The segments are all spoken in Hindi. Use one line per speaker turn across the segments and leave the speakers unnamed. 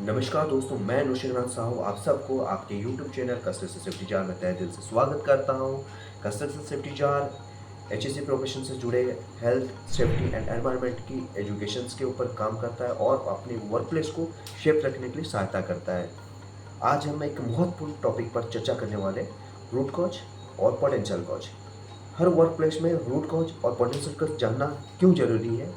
नमस्कार दोस्तों, मैं नुशीरनाथ साहू आप सबको आपके YouTube चैनल कसरत से सेफ्टी जार में तहे दिल से स्वागत करता हूं। कसरत से सेफ्टी जार एचएससी प्रोफेशन से जुड़े हेल्थ, सेफ्टी एंड एनवायरनमेंट की एजुकेशंस के ऊपर काम करता है और अपने वर्क प्लेस को सेफ रखने के लिए सहायता करता है। आज हम एक महत्वपूर्ण टॉपिक पर चर्चा करने वाले रूट कॉज और potential cause. Her work place में रूट कॉज और पोटेंशियल कॉज जानना क्यों ज़रूरी है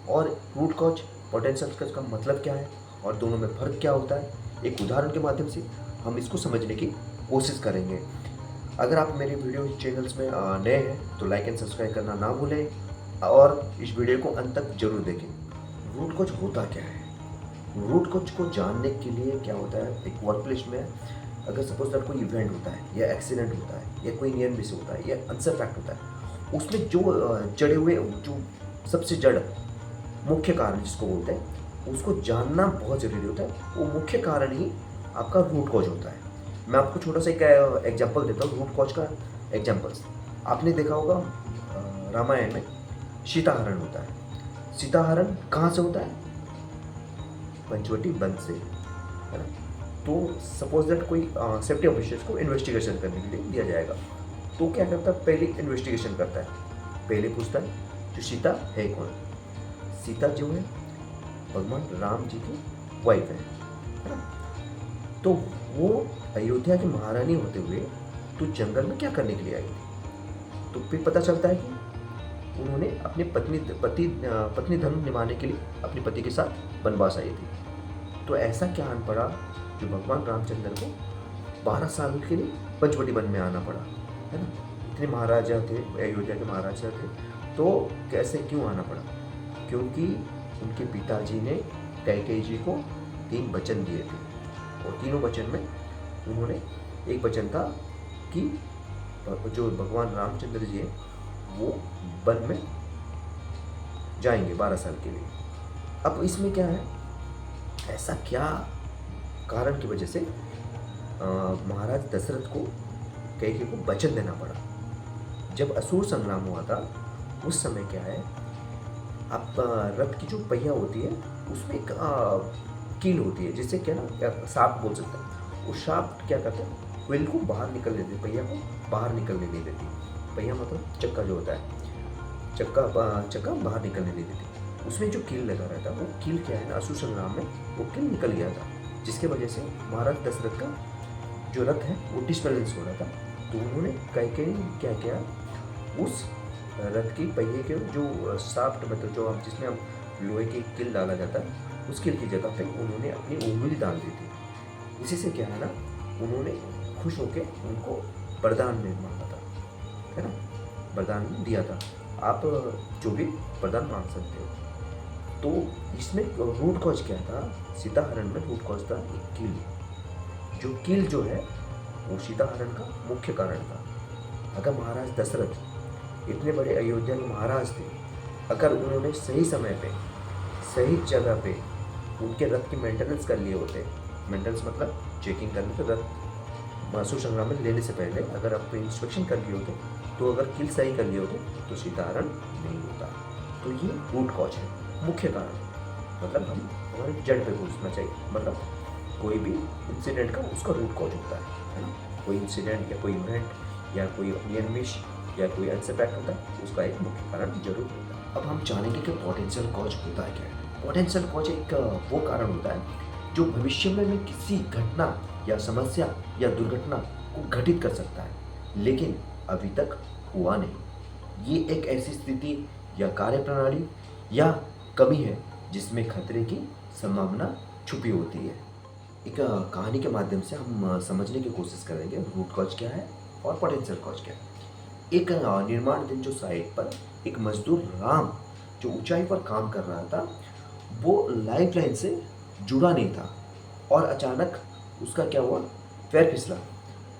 और रूट कॉज पोटेंशियल कॉज का मतलब क्या है और दोनों में फ़र्क क्या होता है, एक उदाहरण के माध्यम से हम इसको समझने की कोशिश करेंगे। अगर आप मेरे वीडियो चैनल्स में नए हैं तो लाइक एंड सब्सक्राइब करना ना भूलें और इस वीडियो को अंत तक जरूर देखें। रूट कॉज होता क्या है? रूट कॉज को जानने के लिए क्या होता है, एक वर्क प्लेस में अगर सपोज दैट कोई इवेंट होता है या एक्सीडेंट होता है या कोई नियर मिस होता है या अनसर फैक्ट होता है, उसमें जो जड़े हुए जो सबसे जड़ मुख्य कारण जिसको बोलते हैं उसको जानना बहुत ज़रूरी होता है। वो मुख्य कारण ही आपका रूट कॉज होता है। मैं आपको छोटा सा एक एग्जांपल देता हूँ रूट कॉज का। एग्जांपल्स आपने देखा होगा, रामायण में सीताहरण होता है। सीताहरण कहाँ से होता है? पंचवटी वन से, है ना। तो सपोज दैट कोई सेफ्टी ऑफिसर्स को इन्वेस्टिगेशन करने के लिए दिया जाएगा, तो क्या करता है? पहले इन्वेस्टिगेशन करता है, पहले पूछता है जो सीता है कौन। सीता जो है भगवान राम जी की वाइफ है ना। तो वो अयोध्या की महारानी होते हुए तो जंगल में क्या करने के लिए आई थी? तो फिर पता चलता है कि उन्होंने अपने पत्नी धर्म निभाने के लिए अपने पति के साथ वनवास आई थी। तो ऐसा क्या आन पड़ा जो भगवान रामचंद्र को 12 साल के लिए पंचवटी वन में आना पड़ा, है ना। इतने महाराजा थे, अयोध्या के महाराजा थे, तो कैसे क्यों आना पड़ा? क्योंकि उनके पिताजी ने कैकेयी जी को 3 वचन दिए थे और तीनों वचन में उन्होंने एक वचन था कि जो भगवान रामचंद्र जी हैं वो वन में जाएंगे 12 साल के लिए। अब इसमें क्या है, ऐसा क्या कारण की वजह से महाराज दशरथ को कैकेयी को वचन देना पड़ा? जब असुर संग्राम हुआ था उस समय क्या है, आप रथ की जो पहिया होती है उसमें एक कील होती है, जिससे क्या ना शाफ्ट बोल सकते हैं। वो शाफ्ट क्या करता है, व्हील को बाहर निकलने देती, पहिया को बाहर निकलने नहीं देती। पहिया मतलब चक्का जो होता है, चक्का बाहर निकलने नहीं देती। उसमें जो कील लगा रहता है वो कील क्या है ना, असुर संग्राम में वो कील निकल गया था, जिसके वजह से महाराज दशरथ का जो रथ है वो डिसबैलेंस हो रहा था। तो उन्होंने कैकेयी क्या किया, उस रथ की पहिए के जो शाफ्ट मतलब जो हम जिसमें हम लोहे की कील डाला जाता है, उस कील की जगह पे उन्होंने अपनी उंगली डाल दी थी। इसी से क्या है ना, उन्होंने खुश होकर उनको वरदान में मांगा था, है ना, वरदान दिया था, आप जो भी वरदान मांग सकते हो। तो इसमें रूट कॉज क्या था? सीताहरण में रूट कॉज था एक कील। जो कील जो है वो सीताहरण का मुख्य कारण था। अगर महाराज दशरथ इतने बड़े अयोध्या के महाराज थे, अगर उन्होंने सही समय पे सही जगह पे उनके रथ की मेंटेनेंस कर लिए होते, मेंटेनेंस मतलब चेकिंग करने के रथ असुर संग्राम में लेने से पहले अगर आप इंस्पेक्शन कर लिए होते, तो अगर कील सही कर लिए होते तो सीताहरण नहीं होता। तो ये रूट कॉज है, मुख्य कारण। मतलब हम हमारे जड़ पे घुसना चाहिए, मतलब कोई भी इंसिडेंट का उसका रूट कॉज होता है ना। कोई इंसिडेंट या कोई इवेंट या कोई नियर मिस या कोई अनसपेक्ट होता है, उसका एक मुख्य कारण जरूर होता है। अब हम जानेंगे कि पोटेंशियल कॉज होता है क्या है। पोटेंशियल कॉज एक वो कारण होता है जो भविष्य में किसी घटना या समस्या या दुर्घटना को घटित कर सकता है, लेकिन अभी तक हुआ नहीं। ये एक ऐसी स्थिति या कार्यप्रणाली या कमी है जिसमें खतरे की संभावना छुपी होती है। एक कहानी के माध्यम से हम समझने की कोशिश करेंगे रूट कॉज क्या है और पोटेंशियल कॉज क्या है। एक निर्माणाधीन जो साइट पर एक मजदूर राम जो ऊंचाई पर काम कर रहा था, वो लाइफ लाइन से जुड़ा नहीं था और अचानक उसका क्या हुआ, पैर फिसला।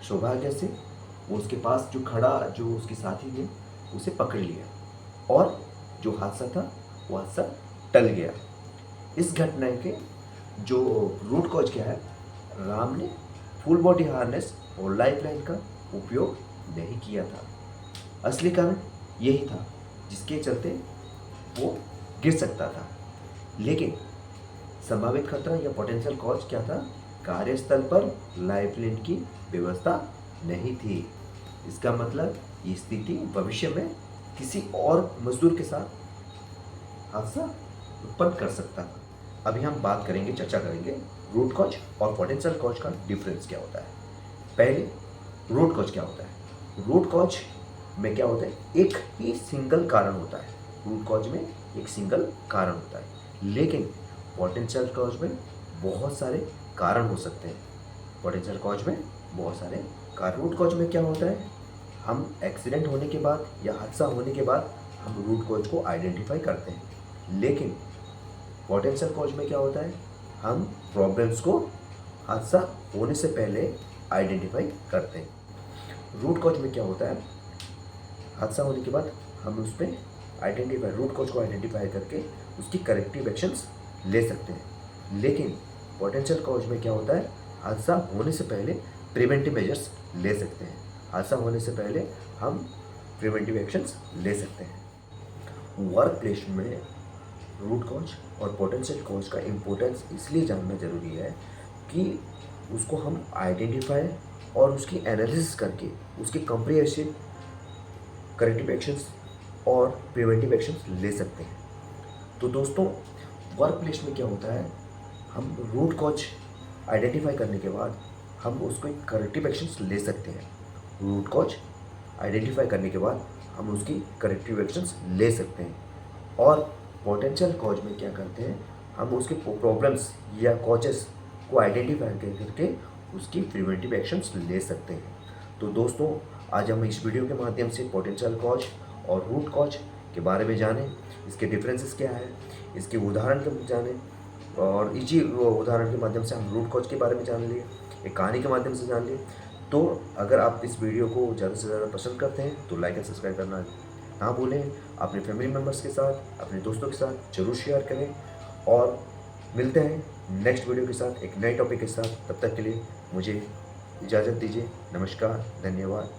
सौभाग्य से वो उसके पास जो खड़ा जो उसके साथी ने उसे पकड़ लिया और जो हादसा था वो हादसा टल गया। इस घटना के जो रूट कॉज क्या है, राम ने फुल बॉडी हार्नेस और लाइफ लाइन का उपयोग नहीं किया था। असली कारण यही था जिसके चलते वो गिर सकता था। लेकिन संभावित खतरा या पोटेंशियल कॉज क्या था? कार्यस्थल पर लाइफलाइन की व्यवस्था नहीं थी। इसका मतलब ये स्थिति भविष्य में किसी और मजदूर के साथ हादसा उत्पन्न कर सकता था। अभी हम बात करेंगे, चर्चा करेंगे रूट कॉज और पोटेंशियल कॉज का डिफरेंस क्या होता है। पहले रूट कॉज क्या होता है? रूट कॉज में क्या होता है? एक ही सिंगल कारण होता है। रूट कॉज में एक सिंगल कारण होता है, लेकिन पोटेंशियल कॉज में बहुत सारे कारण हो सकते हैं। पोटेंशियल कॉज में बहुत सारे कारण। रूट कॉज में क्या होता है? हम एक्सीडेंट होने के बाद या हादसा होने के बाद हम रूट कॉज को आइडेंटिफाई करते हैं, लेकिन पोटेंशियल कॉज में क्या होता है? हम प्रॉब्लम्स को हादसा होने से पहले आइडेंटिफाई करते हैं। रूट कॉज में क्या होता है? हादसा होने के बाद हम उस पर रूट कॉज को आइडेंटिफाई करके उसकी करेक्टिव एक्शंस ले सकते हैं, लेकिन पोटेंशियल कॉज में क्या होता है? हादसा होने से पहले प्रिवेंटिव मेजर्स ले सकते हैं। हादसा होने से पहले हम प्रिवेंटिव एक्शंस ले सकते हैं। वर्क प्लेस में रूट कॉज और पोटेंशियल कॉज का इम्पोर्टेंस इसलिए जानना ज़रूरी है कि उसको हम आइडेंटिफाई और उसकी एनालिसिस करके उसके कॉम्प्रिहेंसिव करेक्टिव एक्शंस और प्रिवेंटिव एक्शंस ले सकते हैं। तो दोस्तों, वर्क प्लेस में क्या होता है? हम रूट कॉज आइडेंटिफाई करने के बाद हम उसको एक करेक्टिव एक्शंस ले सकते हैं। रूट कॉज आइडेंटिफाई करने के बाद हम उसकी करेक्टिव एक्शंस ले सकते हैं। और पोटेंशियल कॉज में क्या करते हैं? हम उसके प्रॉब्लम्स या कॉजेस को आइडेंटिफाई करके उसकी प्रिवेंटिव एक्शंस ले सकते हैं। तो दोस्तों, आज हम इस वीडियो के माध्यम से पोटेंशियल कॉज और रूट कॉज के बारे में जानें, इसके डिफरेंसेस क्या है, इसके उदाहरण के जानें, और इसी उदाहरण के माध्यम से हम रूट कॉज के बारे में जान लिए, एक कहानी के माध्यम से जान लिए। तो अगर आप इस वीडियो को ज़्यादा से ज़्यादा पसंद करते हैं तो लाइक एंड सब्सक्राइब करना ना भूलें। अपने फैमिली मेम्बर्स के साथ, अपने दोस्तों के साथ ज़रूर शेयर करें, और मिलते हैं नेक्स्ट वीडियो के साथ एक नए टॉपिक के साथ। तब तक के लिए मुझे इजाज़त दीजिए। नमस्कार, धन्यवाद।